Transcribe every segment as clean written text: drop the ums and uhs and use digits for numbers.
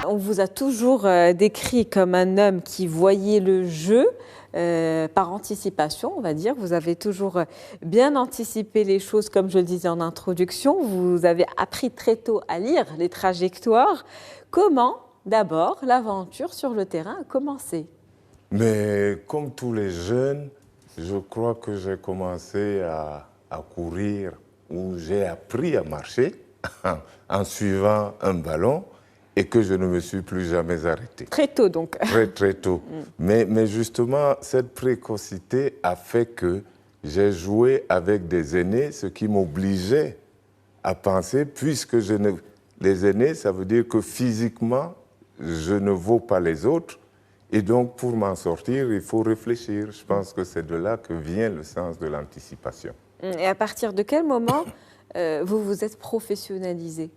On vous a toujours décrit comme un homme qui voyait le jeu par anticipation, on va dire. Vous avez toujours bien anticipé les choses, comme je le disais en introduction. Vous avez appris très tôt à lire les trajectoires. Comment, d'abord, l'aventure sur le terrain a commencé? Mais comme tous les jeunes, je crois que j'ai commencé à courir, ou j'ai appris à marcher en suivant un ballon et que je ne me suis plus jamais arrêté. Très tôt donc. Très, très tôt. Mais justement, cette précocité a fait que j'ai joué avec des aînés, ce qui m'obligeait à penser, puisque les aînés, ça veut dire que physiquement, je ne vaux pas les autres. Et donc, pour m'en sortir, il faut réfléchir. Je pense que c'est de là que vient le sens de l'anticipation. Et à partir de quel moment vous vous êtes professionnalisé?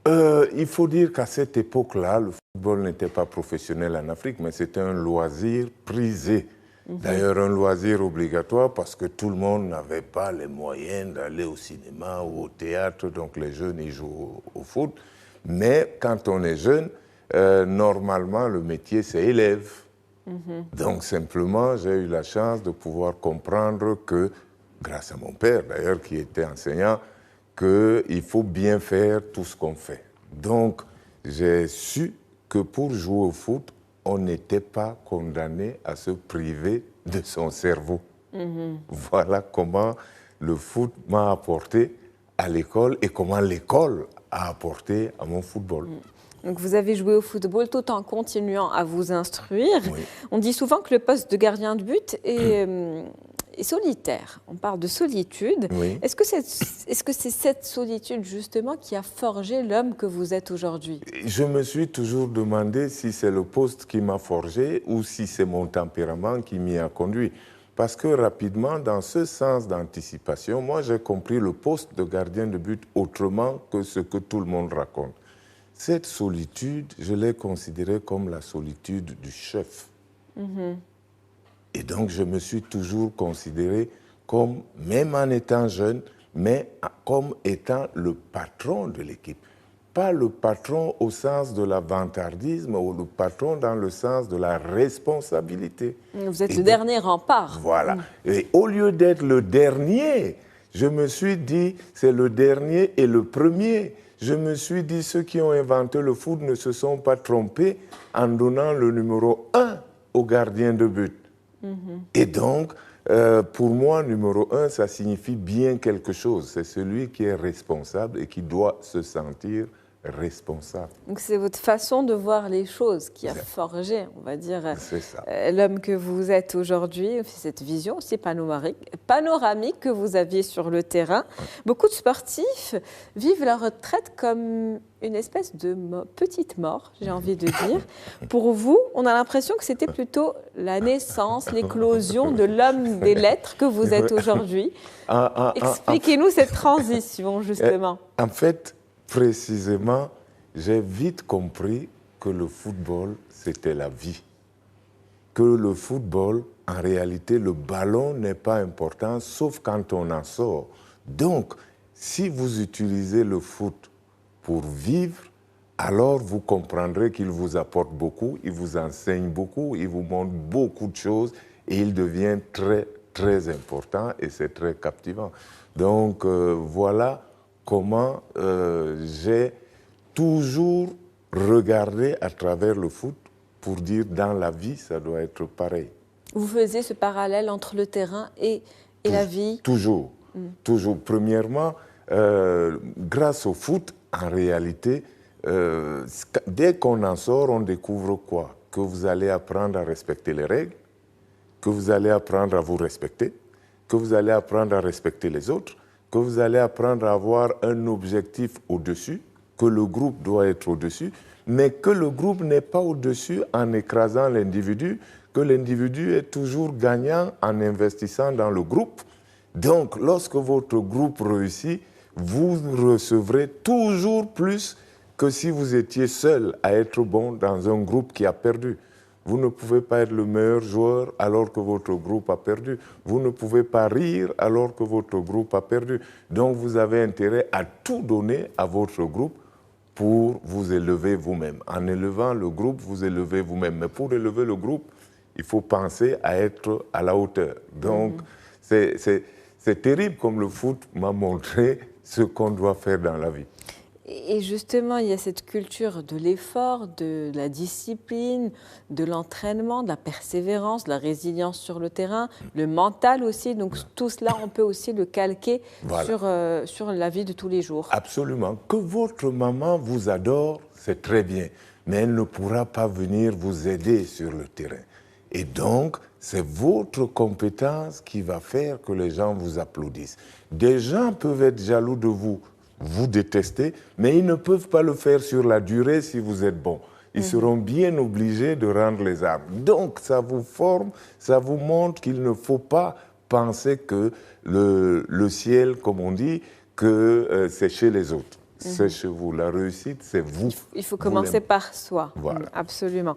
Il faut dire qu'à cette époque-là, le football n'était pas professionnel en Afrique, mais c'était un loisir prisé. D'ailleurs, un loisir obligatoire parce que tout le monde n'avait pas les moyens d'aller au cinéma ou au théâtre, donc les jeunes y jouent au foot. Mais quand on est jeune, normalement, le métier, c'est élève. Donc, simplement, j'ai eu la chance de pouvoir comprendre que, grâce à mon père d'ailleurs, qui était enseignant, qu'il faut bien faire tout ce qu'on fait. Donc, j'ai su que pour jouer au foot, on n'était pas condamné à se priver de son cerveau. Voilà comment le foot m'a apporté à l'école et comment l'école a apporté à mon football. Donc vous avez joué au football tout en continuant à vous instruire. Oui. On dit souvent que le poste de gardien de but est solitaire. On parle de solitude. Oui. Est-ce que c'est cette solitude justement qui a forgé l'homme que vous êtes aujourd'hui? Je me suis toujours demandé si c'est le poste qui m'a forgé ou si c'est mon tempérament qui m'y a conduit. Parce que rapidement, dans ce sens d'anticipation, moi j'ai compris le poste de gardien de but autrement que ce que tout le monde raconte. Cette solitude, je l'ai considérée comme la solitude du chef. Et donc, je me suis toujours considéré comme, même en étant jeune, mais comme étant le patron de l'équipe. Pas le patron au sens de la vantardisme ou le patron dans le sens de la responsabilité. Vous êtes le dernier rempart. Voilà. Et au lieu d'être le dernier, je me suis dit, c'est le dernier et le premier. Je me suis dit, ceux qui ont inventé le foot ne se sont pas trompés en donnant le numéro 1 au gardien de but. Et donc, pour moi, numéro 1, ça signifie bien quelque chose. C'est celui qui est responsable et qui doit se sentir responsable. Donc c'est votre façon de voir les choses qui a forgé, on va dire, l'homme que vous êtes aujourd'hui, cette vision aussi panoramique que vous aviez sur le terrain. Beaucoup de sportifs vivent la retraite comme une espèce de petite mort, j'ai envie de dire. Pour vous, on a l'impression que c'était plutôt la naissance, l'éclosion de l'homme des lettres que vous êtes aujourd'hui. Expliquez-nous cette transition, justement. En fait, précisément, j'ai vite compris que le football, c'était la vie. Que le football, en réalité, le ballon n'est pas important, sauf quand on en sort. Donc, si vous utilisez le foot pour vivre, alors vous comprendrez qu'il vous apporte beaucoup, il vous enseigne beaucoup, il vous montre beaucoup de choses et il devient très, très important et c'est très captivant. Donc, voilà comment j'ai toujours regardé à travers le foot pour dire dans la vie, ça doit être pareil. Vous faisiez ce parallèle entre le terrain et la vie? Toujours. Toujours. Premièrement, grâce au foot, en réalité, dès qu'on en sort, on découvre quoi? Que vous allez apprendre à respecter les règles, que vous allez apprendre à vous respecter, que vous allez apprendre à respecter les autres, que vous allez apprendre à avoir un objectif au-dessus, que le groupe doit être au-dessus, mais que le groupe n'est pas au-dessus en écrasant l'individu, que l'individu est toujours gagnant en investissant dans le groupe. Donc, lorsque votre groupe réussit, vous recevrez toujours plus que si vous étiez seul à être bon dans un groupe qui a perdu. Vous ne pouvez pas être le meilleur joueur alors que votre groupe a perdu. Vous ne pouvez pas rire alors que votre groupe a perdu. Donc vous avez intérêt à tout donner à votre groupe pour vous élever vous-même. En élevant le groupe, vous élevez vous-même. Mais pour élever le groupe, il faut penser à être à la hauteur. Donc, c'est terrible comme le foot m'a montré ce qu'on doit faire dans la vie. Et justement, il y a cette culture de l'effort, de la discipline, de l'entraînement, de la persévérance, de la résilience sur le terrain, le mental aussi. Donc tout cela, on peut aussi le calquer sur la vie de tous les jours. Absolument. Que votre maman vous adore, c'est très bien, mais elle ne pourra pas venir vous aider sur le terrain. Et donc, c'est votre compétence qui va faire que les gens vous applaudissent. Des gens peuvent être jaloux de vous, vous détester, mais ils ne peuvent pas le faire sur la durée si vous êtes bon. Ils seront bien obligés de rendre les armes. Donc, ça vous forme, ça vous montre qu'il ne faut pas penser que le ciel, comme on dit, que c'est chez les autres. C'est chez vous. La réussite, c'est vous. Il faut commencer par soi. Voilà. Absolument.